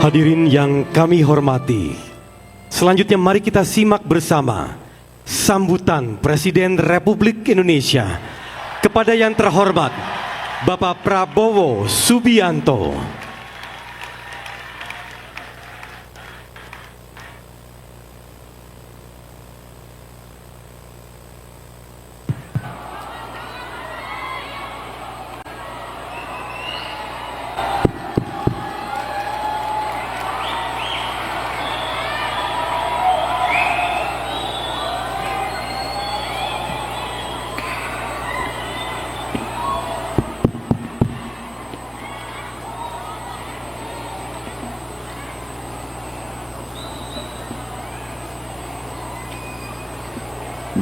Hadirin yang kami hormati, selanjutnya mari kita simak bersama sambutan Presiden Republik Indonesia kepada yang terhormat Bapak Prabowo Subianto.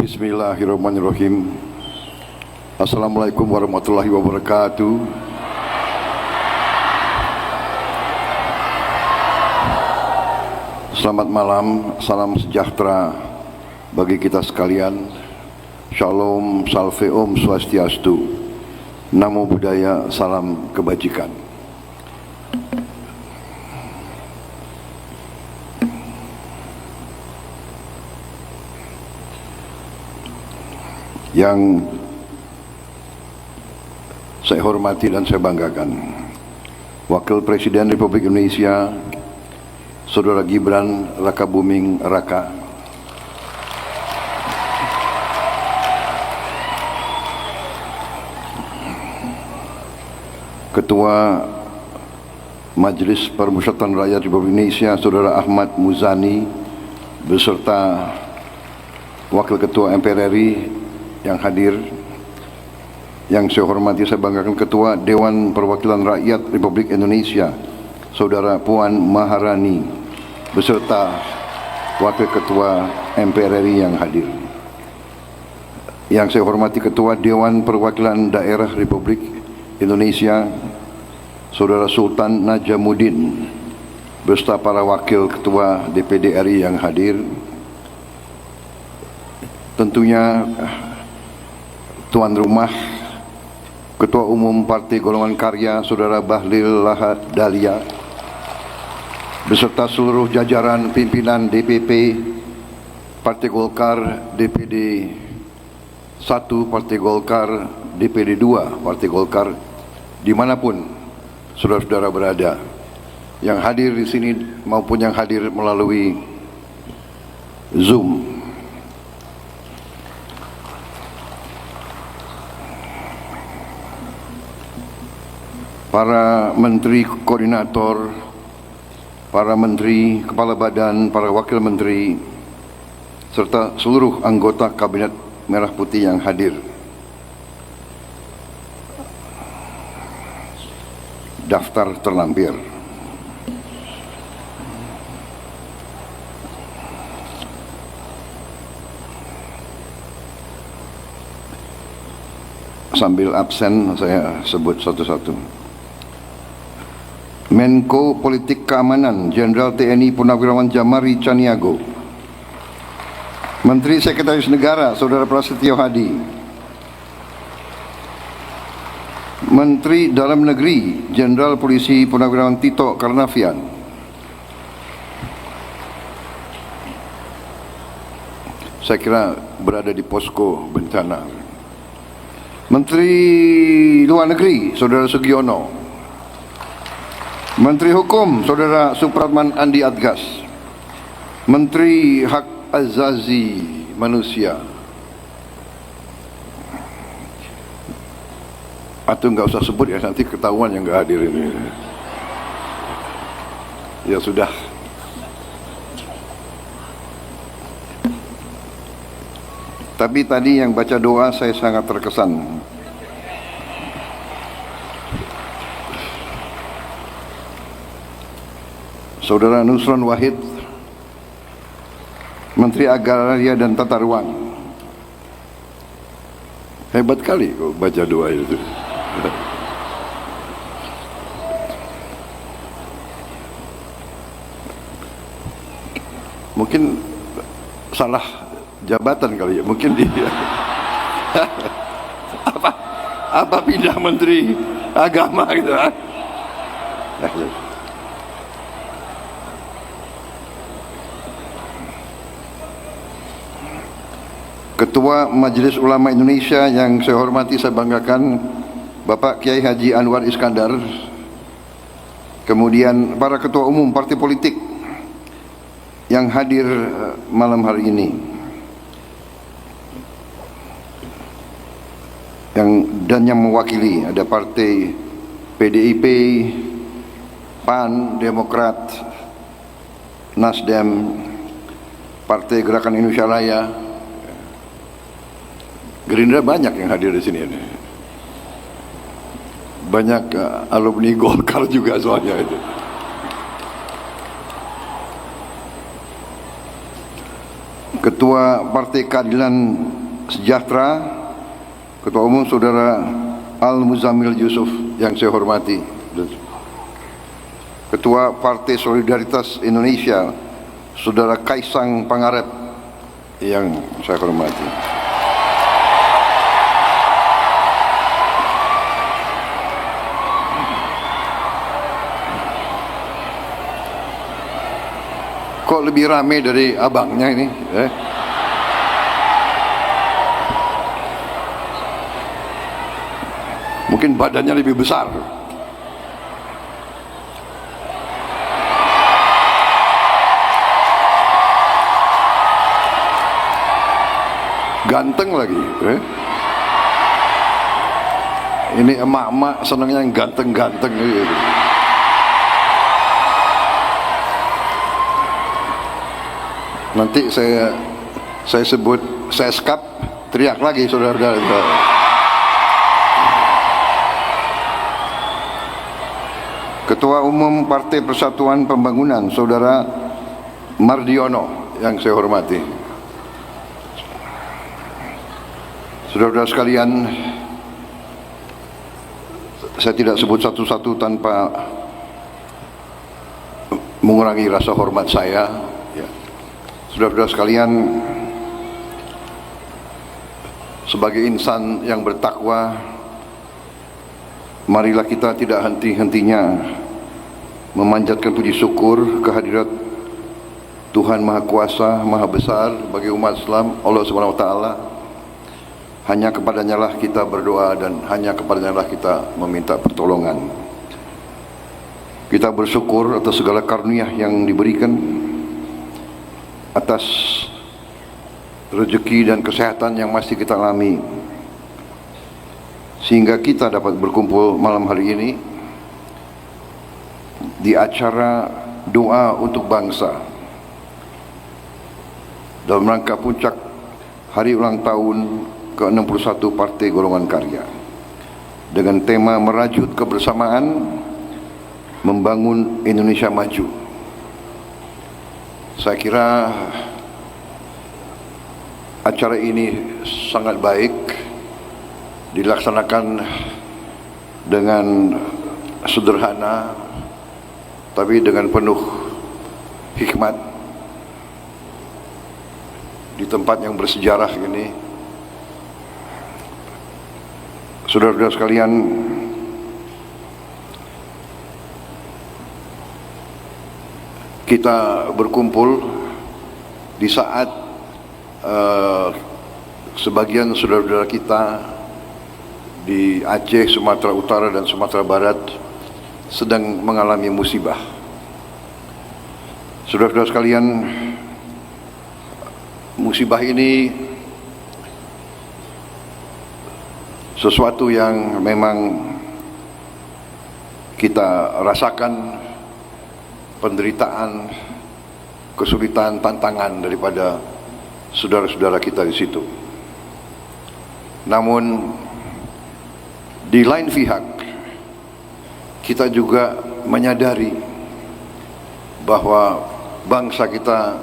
Bismillahirrahmanirrahim. Assalamualaikum warahmatullahi wabarakatuh. Selamat malam, salam sejahtera bagi kita sekalian. Shalom, salve om, swastiastu. Namo Buddhaya, salam kebajikan. Yang saya hormati dan saya banggakan, Wakil Presiden Republik Indonesia Saudara Gibran Rakabuming Raka, Ketua Majelis Permusyawaratan Rakyat Republik Indonesia Saudara Ahmad Muzani, beserta Wakil Ketua MPR RI yang hadir, yang saya hormati, saya banggakan Ketua Dewan Perwakilan Rakyat Republik Indonesia Saudara Puan Maharani, beserta Wakil Ketua MPR RI yang hadir. Yang saya hormati Ketua Dewan Perwakilan Daerah Republik Indonesia Saudara Sultan Najamuddin, beserta para Wakil Ketua DPD RI yang hadir. Tentunya tuan rumah Ketua Umum Partai Golongan Karya Saudara Bahlil Lahadalia, beserta seluruh jajaran pimpinan DPP Partai Golkar, DPD 1 Partai Golkar, DPD 2 Partai Golkar, dimanapun saudara-saudara berada, yang hadir di sini maupun yang hadir melalui Zoom. Para menteri koordinator, para menteri, kepala badan, para wakil menteri, serta seluruh anggota Kabinet Merah Putih yang hadir. Daftar terlampir. Sambil absen saya sebut satu-satu. Menko Politik Keamanan Jenderal TNI Purnawirawan Jamari Caniago, Menteri Sekretaris Negara Saudara Prasetyo Hadi, Menteri Dalam Negeri Jenderal Polisi Purnawirawan Tito Karnavian, saya kira berada di posko bencana, Menteri Luar Negeri Saudara Sugiono, Menteri Hukum Saudara Supratman Andi Adgas, Menteri Hak Azazi Manusia, atau nggak usah sebut ya, nanti ketahuan yang nggak hadir ini. Ya sudah. Tapi tadi yang baca doa saya sangat terkesan. Saudara Nusron Wahid, Menteri Agraria dan Tata Ruang. Hebat kali kok baca doa itu. Mungkin salah jabatan kali ya, mungkin dia apa pindah Menteri Agama gitu. Ketua Majelis Ulama Indonesia yang saya hormati, saya banggakan, Bapak Kiai Haji Anwar Iskandar. Kemudian para ketua umum partai politik yang hadir malam hari ini, yang mewakili, ada partai PDIP, PAN, Demokrat, Nasdem, Partai Gerakan Indonesia Raya, Gerindra, banyak yang hadir di sini. Banyak alumni Golkar juga soalnya itu. Ketua Partai Keadilan Sejahtera, Ketua Umum Saudara Al-Muzammil Yusuf yang saya hormati. Ketua Partai Solidaritas Indonesia, Saudara Kaisang Pangarep yang saya hormati. Kok lebih rame dari abangnya ini? Mungkin badannya lebih besar. Ganteng lagi. Ini emak-emak senangnya yang ganteng-ganteng gitu. Nanti saya sebut, saya skap, teriak lagi saudara-saudara. Ketua Umum Partai Persatuan Pembangunan, Saudara Mardiono yang saya hormati. Saudara-saudara sekalian, saya tidak sebut satu-satu tanpa mengurangi rasa hormat saya. Saudara-saudara sekalian, sebagai insan yang bertakwa, marilah kita tidak henti-hentinya memanjatkan puji syukur kehadirat Tuhan Maha Kuasa, Maha Besar bagi umat Islam, Allah Subhanahu wa Ta'ala. Hanya kepadanya lah kita berdoa dan hanya kepadanya lah kita meminta pertolongan. Kita bersyukur atas segala karunia yang diberikan, atas rezeki dan kesehatan yang masih kita alami, sehingga kita dapat berkumpul malam hari ini di acara doa untuk bangsa dalam rangka puncak hari ulang tahun ke-61 Partai Golongan Karya dengan tema merajut kebersamaan membangun Indonesia maju. Saya kira acara ini sangat baik dilaksanakan dengan sederhana tapi dengan penuh hikmat di tempat yang bersejarah ini. Saudara-saudara sekalian, kita berkumpul di saat sebagian saudara-saudara kita di Aceh, Sumatera Utara dan Sumatera Barat sedang mengalami musibah. Saudara-saudara sekalian, musibah ini sesuatu yang memang kita rasakan, penderitaan, kesulitan, tantangan daripada saudara-saudara kita di situ. Namun di lain pihak kita juga menyadari bahwa bangsa kita,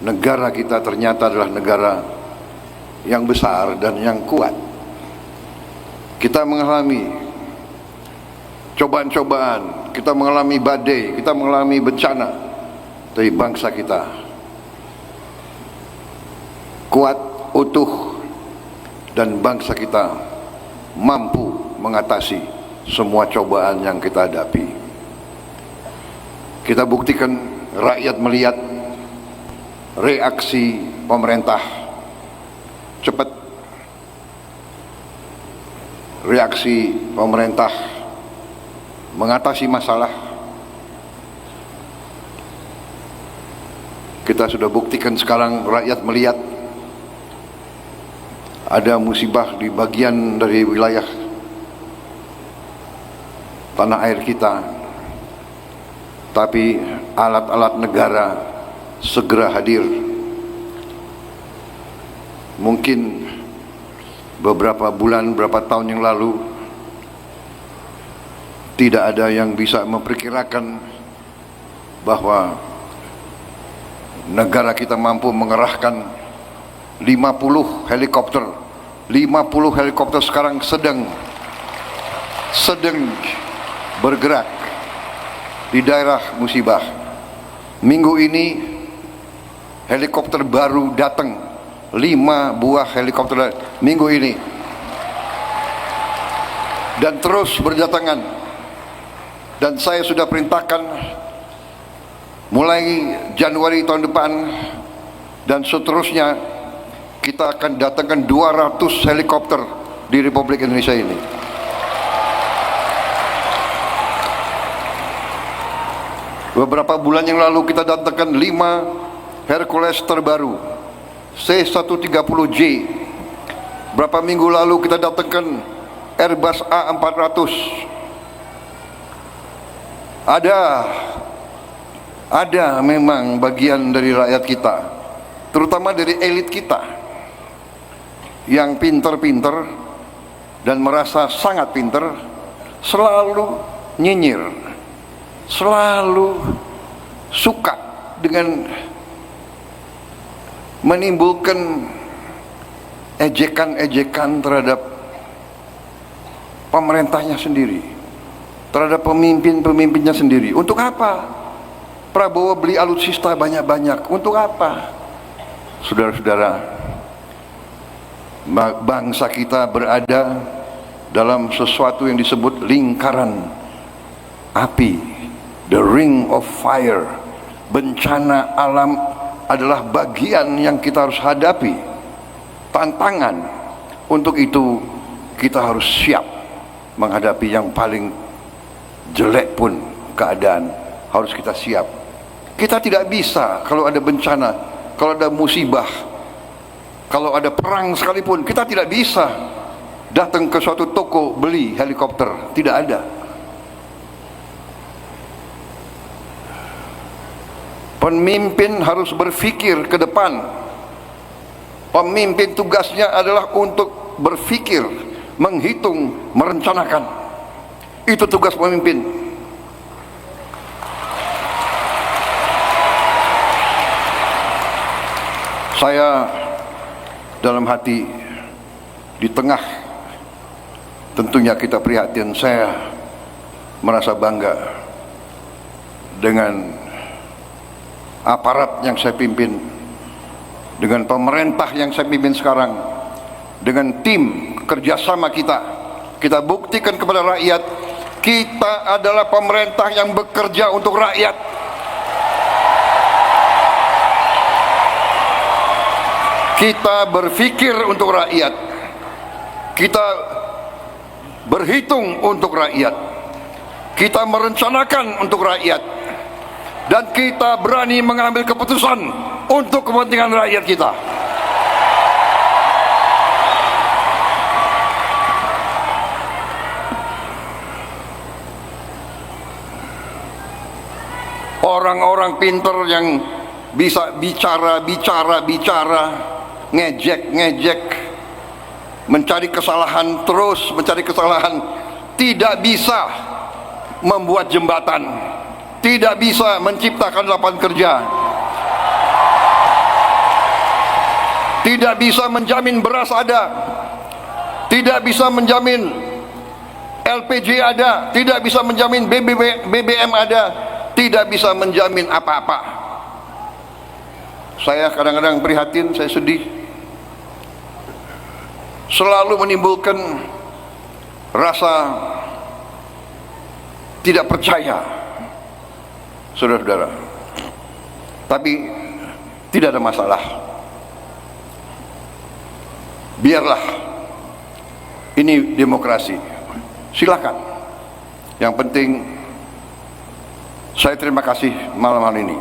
negara kita ternyata adalah negara yang besar dan yang kuat. Kita mengalami cobaan-cobaan, kita mengalami badai, kita mengalami bencana, tapi bangsa kita kuat, utuh, dan bangsa kita mampu mengatasi semua cobaan yang kita hadapi. Kita buktikan, rakyat melihat reaksi pemerintah cepat reaksi pemerintah mengatasi masalah. Kita sudah buktikan sekarang, rakyat melihat ada musibah di bagian dari wilayah tanah air kita, tapi alat-alat negara segera hadir. Mungkin beberapa bulan, beberapa tahun yang lalu tidak ada yang bisa memperkirakan bahwa negara kita mampu mengerahkan 50 helikopter. 50 helikopter sekarang sedang bergerak di daerah musibah. Minggu ini helikopter baru datang, 5 buah helikopter minggu ini, dan terus berdatangan. Dan saya sudah perintahkan mulai Januari tahun depan dan seterusnya, kita akan datangkan 200 helikopter di Republik Indonesia ini. Beberapa bulan yang lalu kita datangkan 5 Hercules terbaru C-130J. Berapa minggu lalu kita datangkan Airbus A400. Ada memang bagian dari rakyat kita, terutama dari elit kita, yang pinter-pinter dan merasa sangat pinter, selalu nyinyir, selalu suka dengan menimbulkan ejekan-ejekan terhadap pemerintahnya sendiri, terhadap pemimpin-pemimpinnya sendiri. Untuk apa Prabowo beli alutsista banyak-banyak? Untuk apa? Saudara-saudara, bangsa kita berada dalam sesuatu yang disebut lingkaran api, the ring of fire. Bencana alam adalah bagian yang kita harus hadapi, tantangan. Untuk itu kita harus siap menghadapi yang paling jelek pun keadaan, harus kita siap. Kita tidak bisa kalau ada bencana, kalau ada musibah, kalau ada perang sekalipun, kita tidak bisa datang ke suatu toko beli helikopter. Tidak ada. Pemimpin harus berpikir ke depan. Pemimpin tugasnya adalah untuk berpikir, menghitung, merencanakan. Itu tugas pemimpin. Saya dalam hati, di tengah tentunya kita prihatin, saya merasa bangga dengan aparat yang saya pimpin, dengan pemerintah yang saya pimpin sekarang, dengan tim kerjasama kita. Kita buktikan kepada rakyat, kita adalah pemerintah yang bekerja untuk rakyat. Kita berpikir untuk rakyat, kita berhitung untuk rakyat, kita merencanakan untuk rakyat, dan kita berani mengambil keputusan untuk kepentingan rakyat kita. Orang-orang pinter yang bisa bicara, ngejek, mencari kesalahan, terus mencari kesalahan, tidak bisa membuat jembatan, tidak bisa menciptakan lapangan kerja, tidak bisa menjamin beras ada, tidak bisa menjamin LPG ada, tidak bisa menjamin BBM ada, tidak bisa menjamin apa-apa. Saya kadang-kadang prihatin, saya sedih. Selalu menimbulkan rasa tidak percaya, saudara-saudara. Tapi tidak ada masalah. biarlah, ini demokrasi, silakan. Yang penting saya terima kasih malam hari ini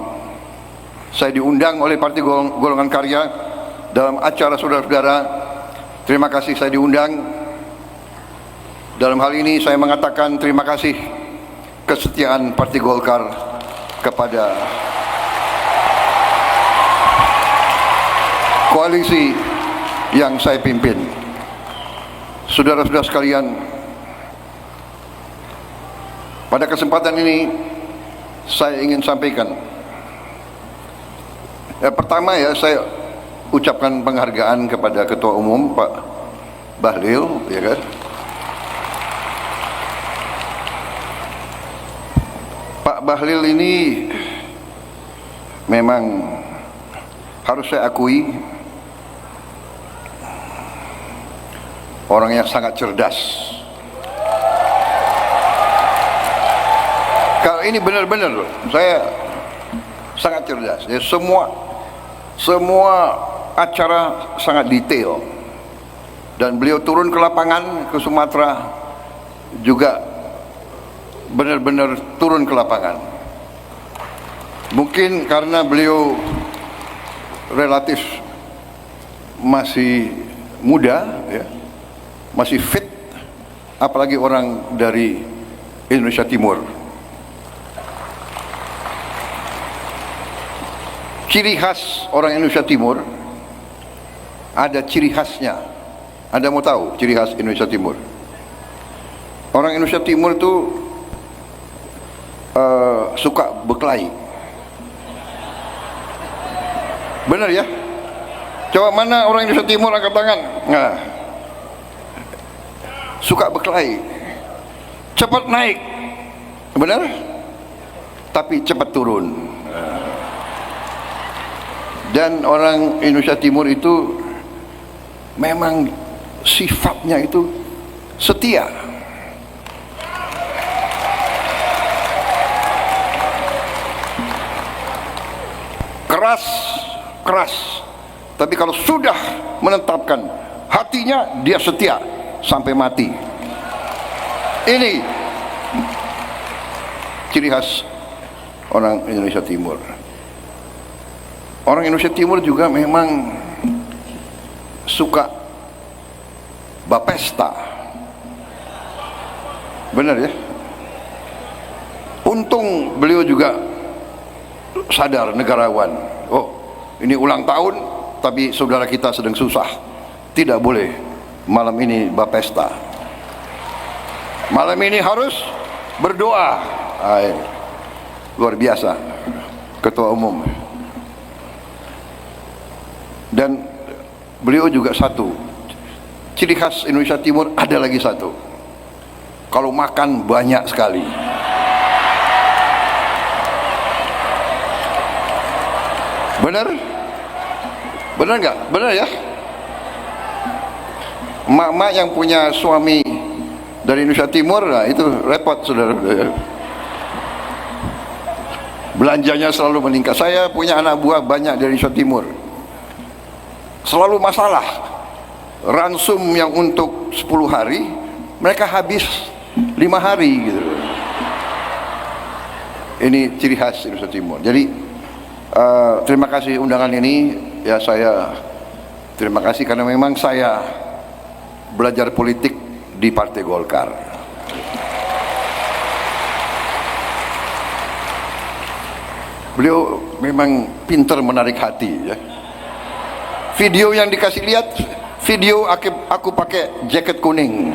saya diundang oleh Partai Golongan Karya dalam acara saudara-saudara. Terima kasih saya diundang. Dalam hal ini saya mengatakan terima kasih kesetiaan Partai Golkar kepada koalisi yang saya pimpin. Saudara-saudara sekalian, pada kesempatan ini saya ingin sampaikan, pertama saya ucapkan penghargaan kepada Ketua Umum Pak Bahlil, ya kan. Pak Bahlil ini memang harus saya akui orang yang sangat cerdas. Kalau ini benar-benar saya sangat cerdas. Ya, semua acara sangat detail. Dan beliau turun ke lapangan ke Sumatera juga benar-benar turun ke lapangan. Mungkin karena beliau relatif masih muda, ya, masih fit, apalagi orang dari Indonesia Timur. Ciri khas orang Indonesia Timur, ada ciri khasnya. Anda mau tahu ciri khas Indonesia Timur? Orang Indonesia Timur itu suka berkelahi. Benar ya? Coba mana orang Indonesia Timur angkat tangan. Nah, suka berkelahi, cepat naik, benar? Tapi cepat turun. Dan orang Indonesia Timur itu memang sifatnya itu setia. Keras, tapi kalau sudah menetapkan hatinya, dia setia sampai mati. Ini ciri khas orang Indonesia Timur. Orang Indonesia Timur juga memang suka bapesta. Benar ya? Untung beliau juga sadar, negarawan. Oh, ini ulang tahun, tapi saudara kita sedang susah, tidak boleh malam ini bapesta. Malam ini harus berdoa. Luar biasa Ketua Umum. Dan beliau juga satu ciri khas Indonesia Timur, ada lagi satu, kalau makan banyak sekali. Benar? Benar nggak? Benar ya? Emak-emak yang punya suami dari Indonesia Timur, nah itu repot, saudara. Belanjanya selalu meningkat. Saya punya anak buah banyak dari Indonesia Timur. Selalu masalah. Ransum yang untuk 10 hari, mereka habis 5 hari gitu. Ini ciri khas Indonesia Timur. Jadi terima kasih undangan ini. Ya, saya terima kasih karena memang saya belajar politik di Partai Golkar. Beliau memang pintar menarik hati ya. Video yang dikasih lihat, video aku pakai jaket kuning.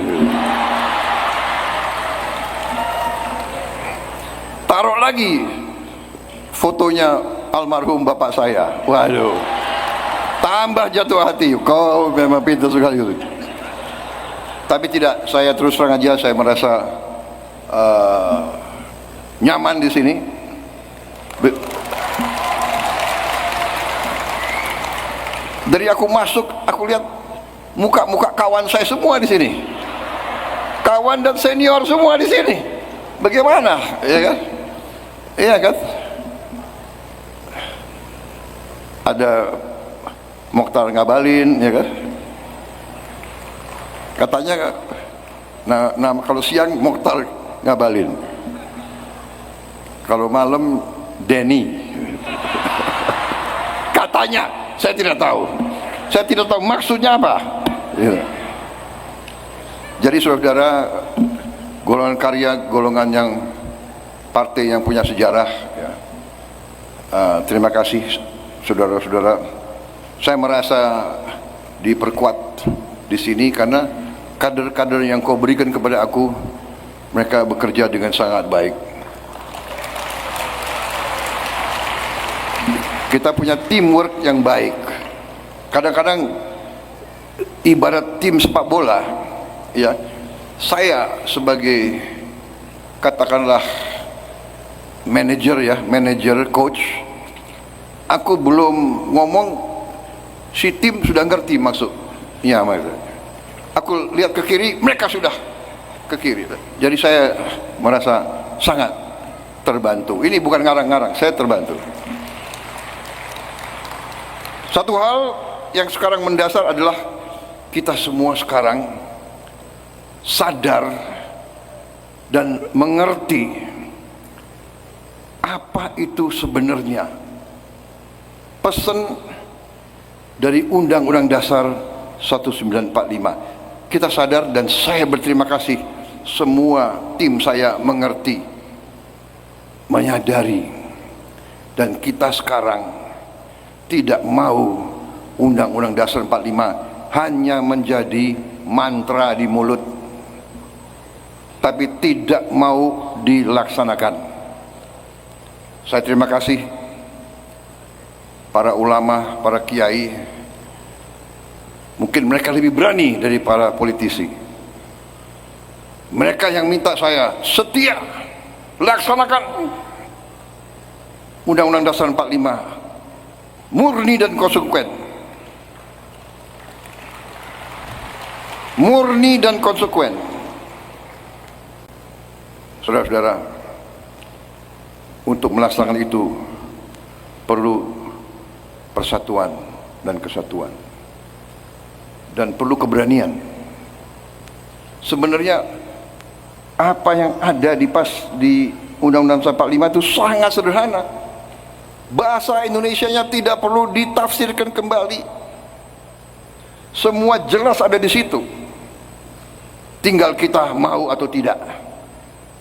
Taruh lagi fotonya almarhum bapak saya. Waduh, tambah jatuh hati. Kau memang pintar sekali. Tapi tidak, saya terus terang aja, saya merasa nyaman di sini. Dari aku masuk, aku lihat muka-muka kawan saya semua di sini, kawan dan senior semua di sini. Bagaimana, ya kan? Iya kan? Ada Mokhtar Ngabalin, ya kan? Katanya, nah kalau siang Mokhtar Ngabalin, kalau malam Denny. Katanya, saya tidak tahu. Saya tidak tahu maksudnya apa. Ya. Jadi saudara, golongan karya, golongan yang partai yang punya sejarah. Ya. Terima kasih saudara-saudara. Saya merasa diperkuat di sini karena kader-kader yang kau berikan kepada aku, mereka bekerja dengan sangat baik. Kita punya teamwork yang baik. Kadang-kadang ibarat tim sepak bola, ya. Saya sebagai katakanlah manajer coach, aku belum ngomong, si tim sudah ngerti maksud. Ya, aku lihat ke kiri, mereka sudah ke kiri. Jadi saya merasa sangat terbantu. Ini bukan ngarang-ngarang, saya terbantu. Satu hal yang sekarang mendasar adalah kita semua sekarang sadar dan mengerti apa itu sebenarnya pesan dari Undang-Undang Dasar 1945. Kita sadar dan saya berterima kasih semua tim saya mengerti, menyadari, dan kita sekarang tidak mau Undang-Undang Dasar 45 hanya menjadi mantra di mulut, tapi tidak mau dilaksanakan. Saya terima kasih para ulama, para kiai. Mungkin mereka lebih berani dari para politisi. Mereka yang minta saya setia laksanakan Undang-Undang Dasar 45 murni dan konsekuen. Murni dan konsekuen. Saudara-saudara, untuk melaksanakan itu perlu persatuan dan kesatuan, dan perlu keberanian. Sebenarnya apa yang ada di Undang-Undang 45 itu sangat sederhana. Bahasa Indonesianya tidak perlu ditafsirkan kembali. Semua jelas ada di situ. Tinggal kita mau atau tidak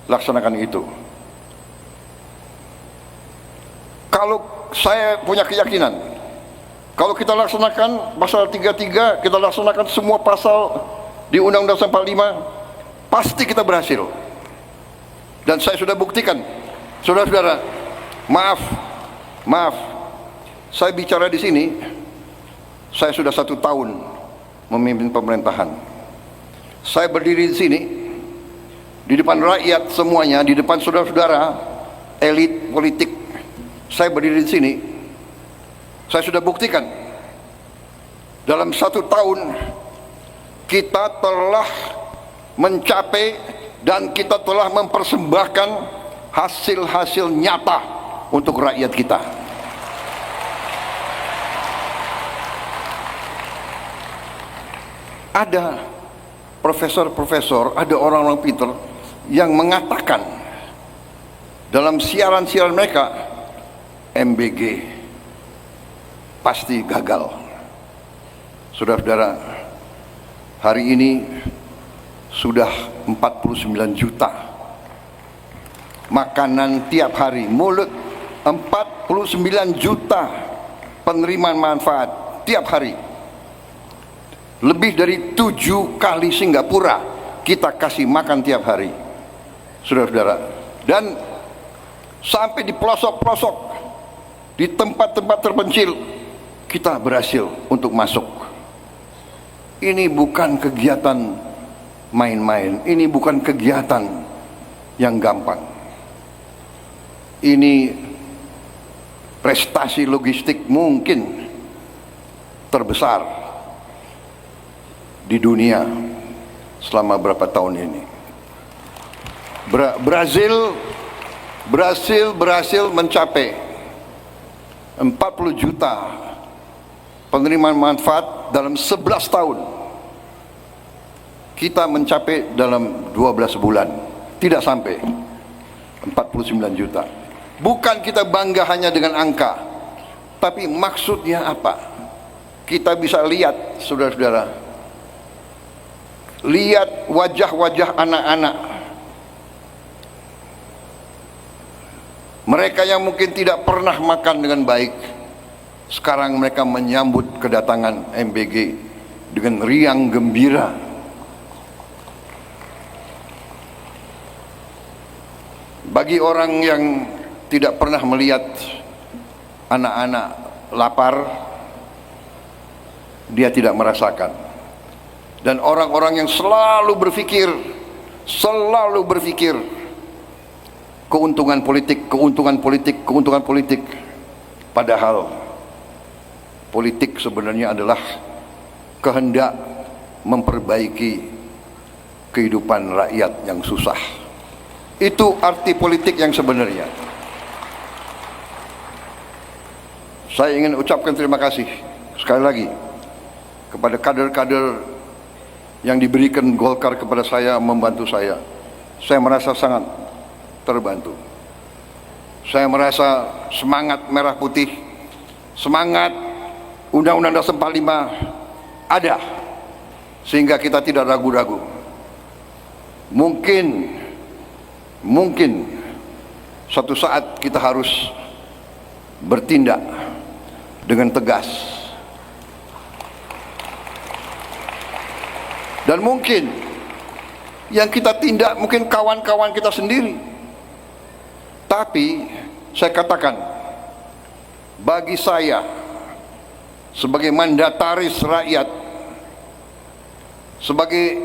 laksanakan itu. Kalau saya punya keyakinan, kalau kita laksanakan pasal 33, kita laksanakan semua pasal di Undang-Undang 45, pasti kita berhasil. Dan saya sudah buktikan. Saudara-saudara, maaf, saya bicara di sini, saya sudah 1 tahun memimpin pemerintahan. Saya berdiri di sini, di depan rakyat semuanya, di depan saudara-saudara, elit politik. Saya berdiri di sini, saya sudah buktikan, dalam 1 tahun, kita telah mencapai dan kita telah mempersembahkan hasil-hasil nyata untuk rakyat kita. Ada profesor-profesor, ada orang-orang pintar yang mengatakan dalam siaran-siaran mereka, MBG pasti gagal. Saudara-saudara, hari ini sudah 49 juta makanan tiap hari, mulut 49 juta penerimaan manfaat tiap hari. Lebih dari 7 kali Singapura kita kasih makan tiap hari, saudara-saudara. Dan sampai di pelosok-pelosok, di tempat-tempat terpencil, kita berhasil untuk masuk. Ini bukan kegiatan main-main, ini bukan kegiatan yang gampang. Ini prestasi logistik mungkin terbesar di dunia selama berapa tahun ini. Brazil berhasil mencapai 40 juta penerimaan manfaat dalam 11 tahun. kita mencapai dalam 12 bulan, tidak sampai 49 juta. Bukan kita bangga hanya dengan angka, tapi maksudnya apa? Kita bisa lihat, saudara-saudara, lihat wajah-wajah anak-anak, mereka yang mungkin tidak pernah makan dengan baik, sekarang mereka menyambut kedatangan MBG dengan riang gembira. Bagi orang yang tidak pernah melihat anak-anak lapar, dia tidak merasakan. Dan orang-orang yang selalu berpikir keuntungan politik, padahal politik sebenarnya adalah kehendak memperbaiki kehidupan rakyat yang susah. Itu arti politik yang sebenarnya. Saya ingin ucapkan terima kasih sekali lagi kepada kader-kader yang diberikan Golkar kepada saya, membantu saya. Saya merasa sangat terbantu. Saya merasa semangat merah putih, semangat Undang-Undang Dasar 45 ada, sehingga kita tidak ragu-ragu. Mungkin suatu saat kita harus bertindak dengan tegas. Dan mungkin yang kita tindak mungkin kawan-kawan kita sendiri. Tapi saya katakan, bagi saya sebagai mandataris rakyat, sebagai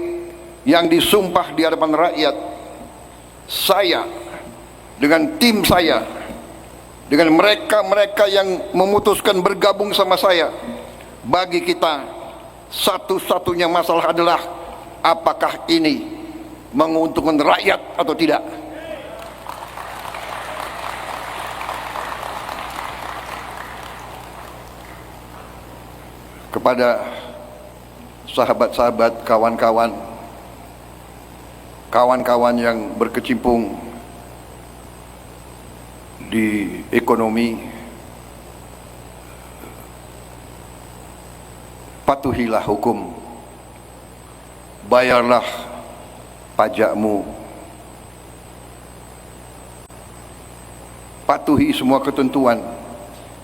yang disumpah di hadapan rakyat, saya dengan tim saya, dengan mereka-mereka yang memutuskan bergabung sama saya, bagi kita satu-satunya masalah adalah apakah ini menguntungkan rakyat atau tidak. Kepada sahabat-sahabat, kawan-kawan yang berkecimpung di ekonomi, patuhilah hukum, bayarlah pajakmu, patuhi semua ketentuan.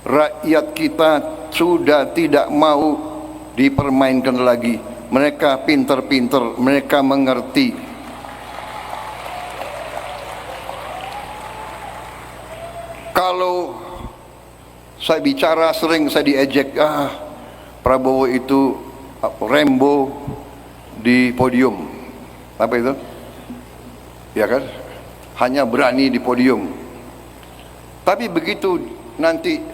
Rakyat kita sudah tidak mau dipermainkan lagi. Mereka pinter-pinter, mereka mengerti. Kalau saya bicara sering saya diejek, Prabowo itu Rambo di podium. Apa itu? Ya kan? Hanya berani di podium. Tapi begitu nanti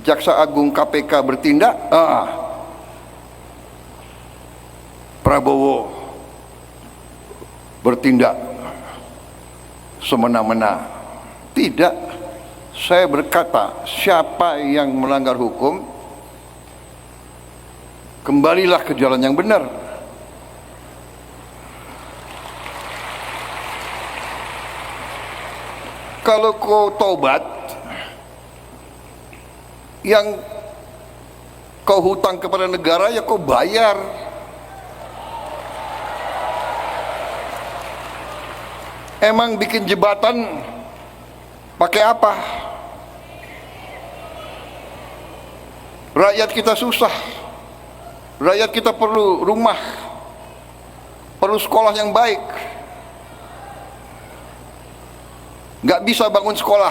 Jaksa Agung KPK bertindak, Prabowo bertindak semena-mena. Tidak, saya berkata, siapa yang melanggar hukum, kembalilah ke jalan yang benar. Kalau kau tobat, yang kau hutang kepada negara ya kau bayar. Emang bikin jembatan pakai apa? Rakyat kita susah. Rakyat kita perlu rumah, perlu sekolah yang baik. Nggak bisa bangun sekolah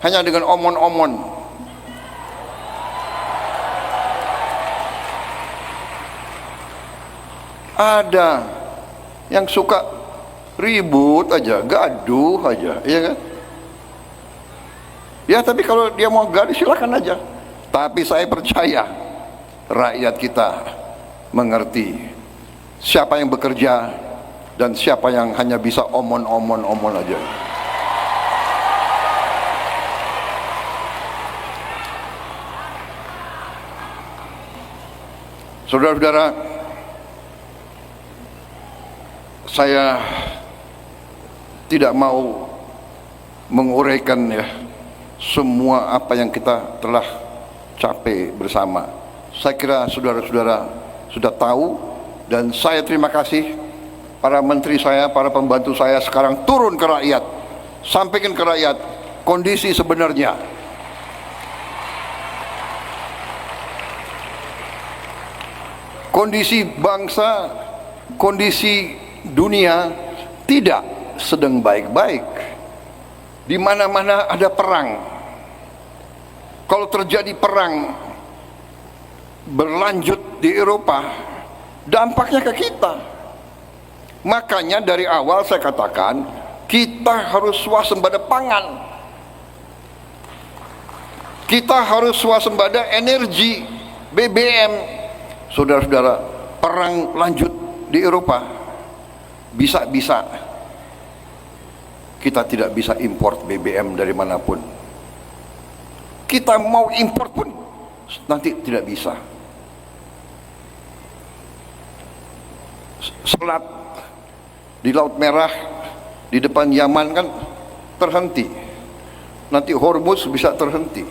hanya dengan omon-omon. Ada yang suka ribut aja, gaduh aja, iya kan? Ya, tapi kalau dia mau gaduh silakan aja. Tapi saya percaya rakyat kita mengerti siapa yang bekerja dan siapa yang hanya bisa omon aja. Saudara-saudara, Saya tidak mau menguraikan ya semua apa yang kita telah capai bersama. Saya kira saudara-saudara sudah tahu, dan saya terima kasih para menteri saya, para pembantu saya sekarang turun ke rakyat, sampaikan ke rakyat kondisi sebenarnya. Kondisi bangsa, kondisi dunia tidak sedang baik-baik. Di mana-mana ada perang. Kalau terjadi perang berlanjut di Eropa, dampaknya ke kita. Makanya dari awal saya katakan, kita harus swasembada pangan. Kita harus swasembada energi, BBM. Saudara-saudara, perang lanjut di Eropa, bisa-bisa kita tidak bisa import BBM dari manapun. Kita mau import pun nanti tidak bisa. Selat di Laut Merah di depan Yaman kan terhenti. Nanti Hormuz bisa terhenti.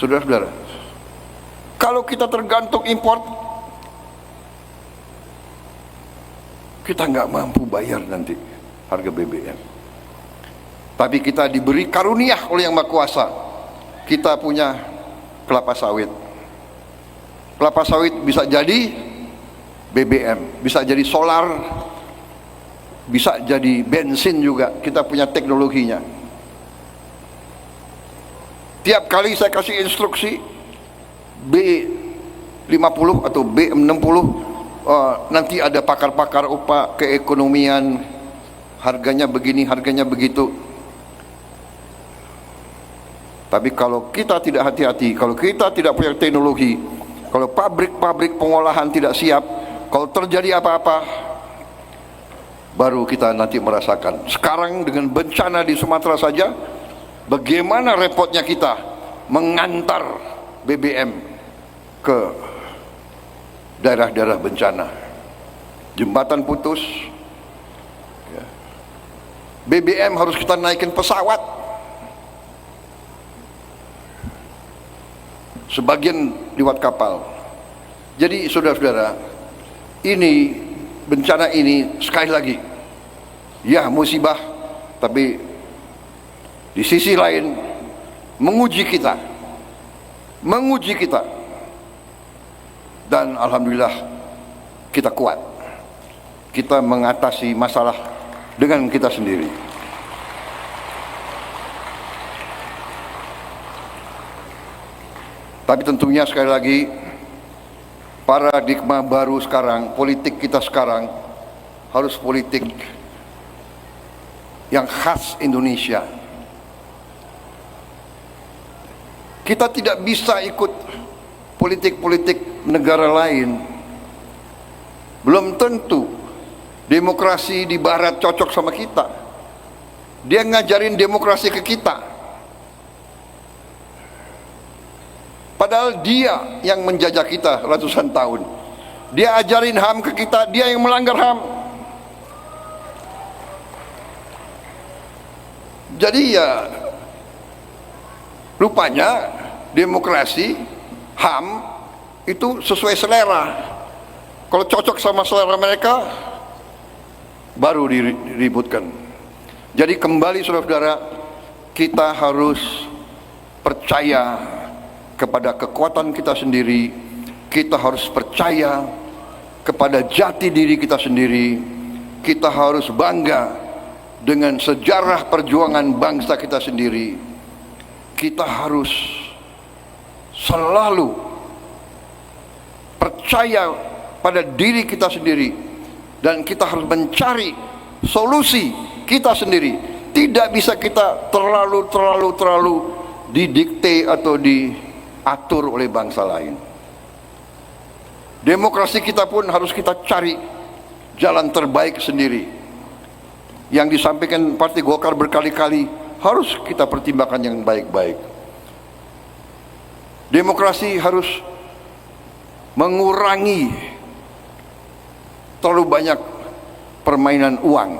Saudara-saudara, kalau kita tergantung import, kita nggak mampu bayar nanti harga BBM. Tapi kita diberi karunia oleh Yang Maha Kuasa. Kita punya kelapa sawit. Kelapa sawit bisa jadi BBM, bisa jadi solar, bisa jadi bensin juga. Kita punya teknologinya. Tiap kali saya kasih instruksi B50 atau B60, nanti ada pakar-pakar upah keekonomian, harganya begini, harganya begitu. Tapi kalau kita tidak hati-hati, kalau kita tidak punya teknologi, kalau pabrik-pabrik pengolahan tidak siap, kalau terjadi apa-apa, baru kita nanti merasakan. Sekarang dengan bencana di Sumatera saja, bagaimana repotnya kita mengantar BBM ke daerah-daerah bencana. Jembatan putus, BBM harus kita naikin pesawat. Sebagian lewat kapal. Jadi saudara-saudara, ini bencana ini sekali lagi, ya musibah, tapi di sisi lain menguji kita, dan alhamdulillah kita kuat. Kita mengatasi masalah dengan kita sendiri. Tapi tentunya sekali lagi, paradigma baru sekarang, politik kita sekarang harus politik yang khas Indonesia. Kita tidak bisa ikut politik-politik negara lain. Belum tentu demokrasi di barat cocok sama kita. Dia ngajarin demokrasi ke kita, padahal dia yang menjajah kita ratusan tahun. Dia ajarin HAM ke kita, dia yang melanggar HAM. Jadi ya rupanya demokrasi, HAM itu sesuai selera. Kalau cocok sama selera mereka, baru diributkan. Jadi kembali saudara-saudara, kita harus percaya kepada kekuatan kita sendiri. Kita harus percaya kepada jati diri kita sendiri. Kita harus bangga dengan sejarah perjuangan bangsa kita sendiri. Kita harus selalu percaya pada diri kita sendiri, dan kita harus mencari solusi kita sendiri. Tidak bisa kita terlalu didikte atau diatur oleh bangsa lain. Demokrasi kita pun harus kita cari jalan terbaik sendiri. Yang disampaikan Partai Golkar berkali-kali harus kita pertimbangkan yang baik-baik. Demokrasi harus mengurangi terlalu banyak permainan uang.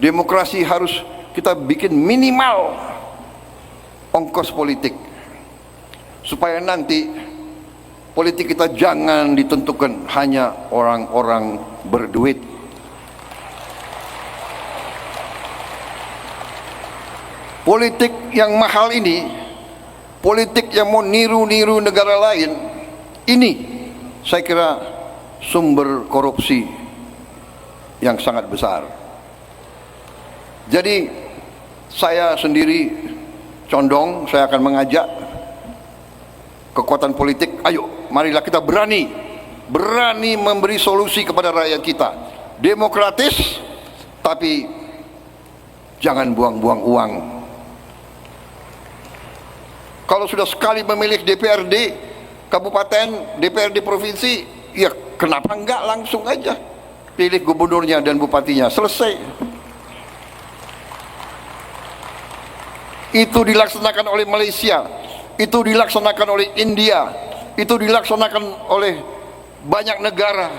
Demokrasi harus kita bikin minimal ongkos politik, supaya nanti politik kita jangan ditentukan hanya orang-orang berduit. Politik yang mahal ini, politik yang mau niru-niru negara lain, ini saya kira sumber korupsi yang sangat besar. Jadi saya sendiri condong, saya akan mengajak kekuatan politik, ayo marilah kita berani memberi solusi kepada rakyat kita. Demokratis, tapi jangan buang-buang uang. Kalau sudah sekali memilih DPRD kabupaten, DPRD provinsi, ya kenapa enggak langsung aja pilih gubernurnya dan bupatinya, selesai. Itu dilaksanakan oleh Malaysia, itu dilaksanakan oleh India, itu dilaksanakan oleh banyak negara,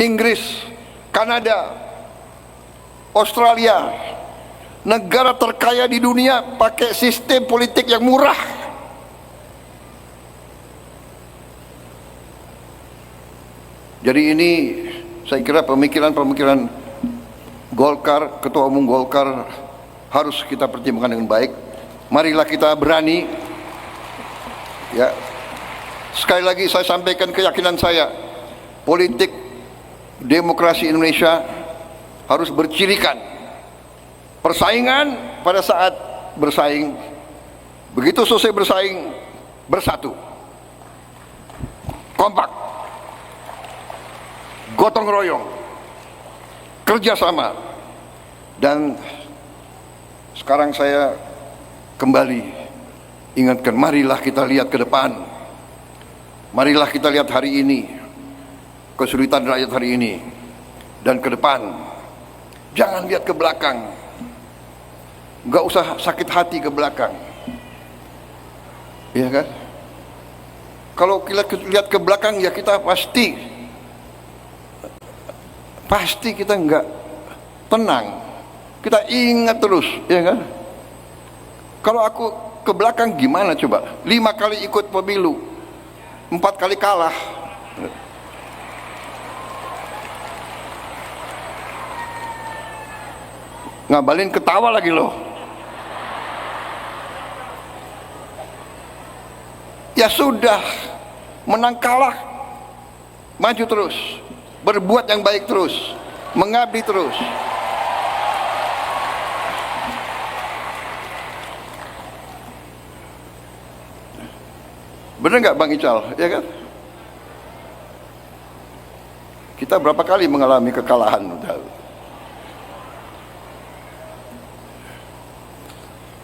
Inggris, Kanada, Australia. Negara terkaya di dunia pakai sistem politik yang murah. Jadi ini saya kira pemikiran Golkar, Ketua Umum Golkar harus kita pertimbangkan dengan baik. Marilah kita berani, ya. Sekali lagi saya sampaikan keyakinan saya, politik demokrasi Indonesia harus bercirikan persaingan. Pada saat bersaing, begitu selesai bersaing, bersatu, kompak, gotong royong, kerjasama. Dan sekarang saya kembali ingatkan, marilah kita lihat ke depan, marilah kita lihat hari ini, kesulitan rakyat hari ini, dan ke depan. Jangan lihat ke belakang. Nggak usah sakit hati ke belakang, ya kan? Kalau kita lihat ke belakang, ya kita pasti kita nggak tenang. Kita ingat terus, ya kan? Kalau aku ke belakang gimana coba? 5 kali ikut pemilu, 4 kali kalah. Ngabalin ketawa lagi loh. Ya sudah, menang kalah, maju terus, berbuat yang baik terus, mengabdi terus. Benar nggak Bang Ical? Ya kan? Kita berapa kali mengalami kekalahan?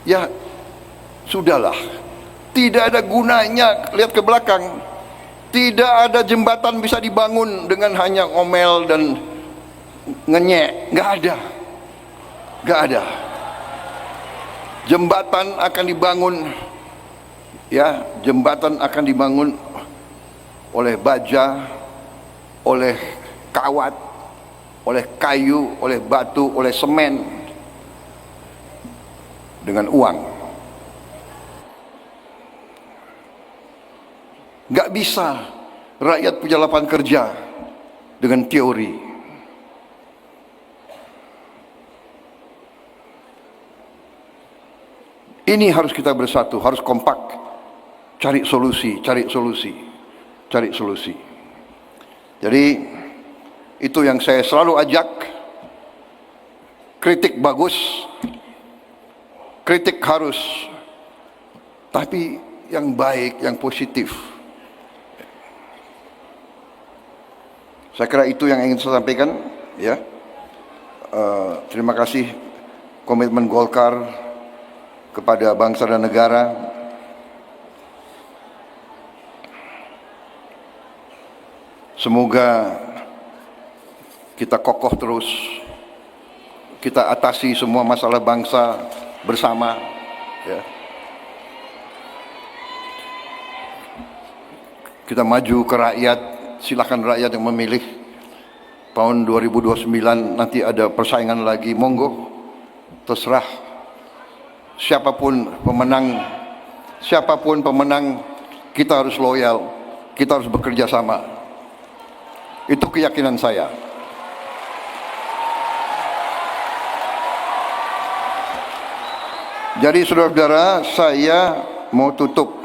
Ya sudahlah. Tidak ada gunanya lihat ke belakang. Tidak ada jembatan bisa dibangun dengan hanya ngomel dan ngenyek. Nggak ada. Nggak ada. Jembatan akan dibangun, ya, jembatan akan dibangun oleh baja, oleh kawat, oleh kayu, oleh batu, oleh semen, dengan uang. Nggak bisa rakyat punya lapangan kerja dengan teori. Ini harus kita bersatu, harus kompak, cari solusi, cari solusi, cari solusi. Jadi itu yang saya selalu ajak. Kritik bagus, kritik harus, tapi yang baik, yang positif. Saya kira itu yang ingin saya sampaikan, ya. Terima kasih komitmen Golkar kepada bangsa dan negara. Semoga kita kokoh terus, kita atasi semua masalah bangsa bersama, ya. Kita maju ke rakyat, silakan rakyat yang memilih. tahun 2029 nanti ada persaingan lagi, monggo, terserah siapapun pemenang, kita harus loyal, kita harus bekerja sama. Itu keyakinan saya. Jadi saudara-saudara, saya mau tutup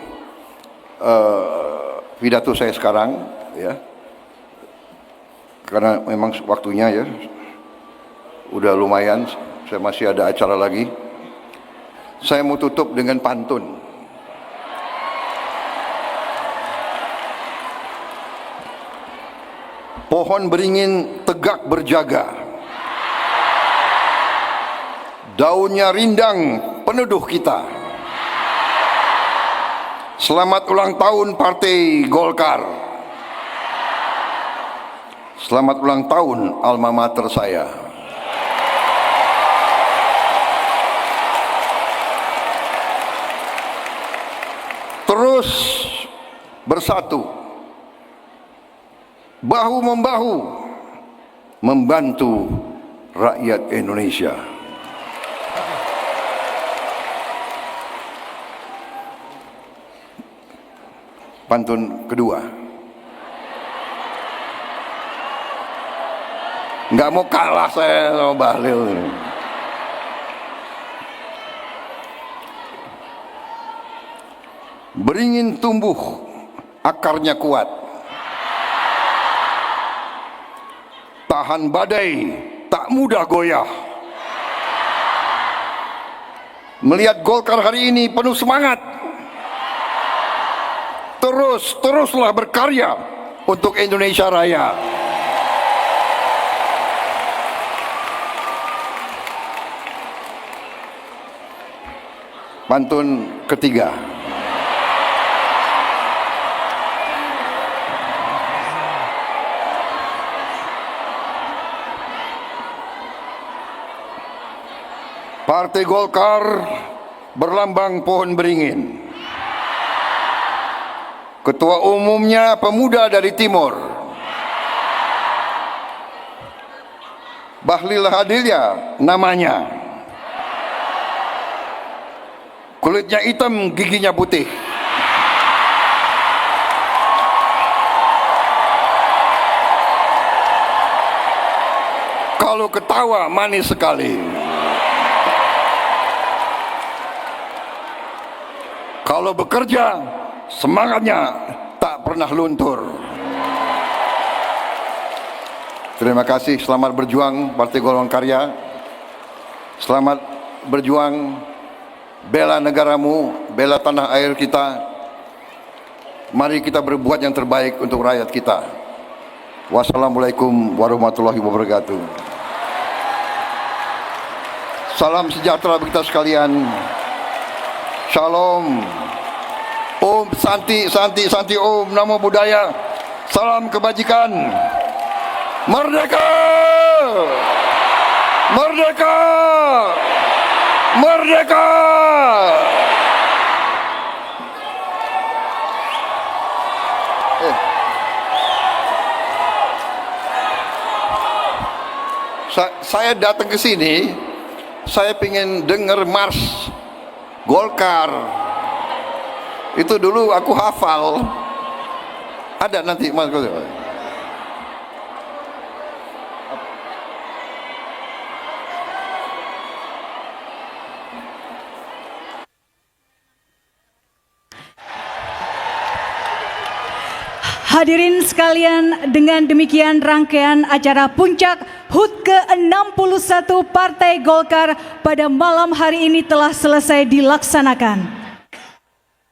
pidato saya sekarang, ya, karena memang waktunya ya udah lumayan, saya masih ada acara lagi. Saya mau tutup dengan pantun. Pohon beringin tegak berjaga, daunnya rindang peneduh kita. Selamat ulang tahun Partai Golkar. Selamat ulang tahun alma mater saya. Terus bersatu, bahu-membahu, membantu rakyat Indonesia. Pantun kedua. Nggak mau kalah saya sama Bahlil. Beringin tumbuh, akarnya kuat, tahan badai, tak mudah goyah. Melihat Golkar hari ini penuh semangat, teruslah berkarya untuk Indonesia Raya. Pantun ketiga. Partai Golkar berlambang pohon beringin. Ketua umumnya pemuda dari timur, Bahlil Lahadalia namanya. Kulitnya hitam, giginya putih. Kalau ketawa manis sekali. Kalau bekerja, semangatnya tak pernah luntur. Terima kasih, selamat berjuang Partai Golongan Karya. Selamat berjuang, bela negaramu, bela tanah air kita. Mari kita berbuat yang terbaik untuk rakyat kita. Wassalamualaikum warahmatullahi wabarakatuh. Salam sejahtera bagi kita sekalian. Shalom. Om Santi, Santi, Santi Om, Namo Buddhaya. Salam kebajikan. Merdeka! Merdeka! Merdeka! Saya datang ke sini, saya ingin dengar Mars Golkar. Itu dulu aku hafal. Ada nanti Mas. Hadirin sekalian, dengan demikian rangkaian acara puncak HUT ke-61 Partai Golkar pada malam hari ini telah selesai dilaksanakan.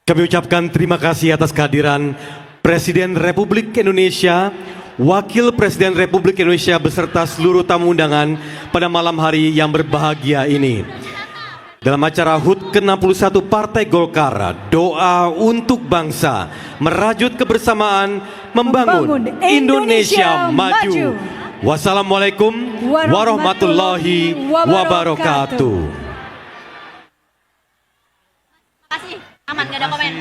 Kami ucapkan terima kasih atas kehadiran Presiden Republik Indonesia, Wakil Presiden Republik Indonesia beserta seluruh tamu undangan pada malam hari yang berbahagia ini. Dalam acara HUT ke-61 Partai Golkar, doa untuk bangsa, merajut kebersamaan, membangun Indonesia maju. Wassalamualaikum warahmatullahi wabarakatuh. Terima kasih, aman, gak ada komen.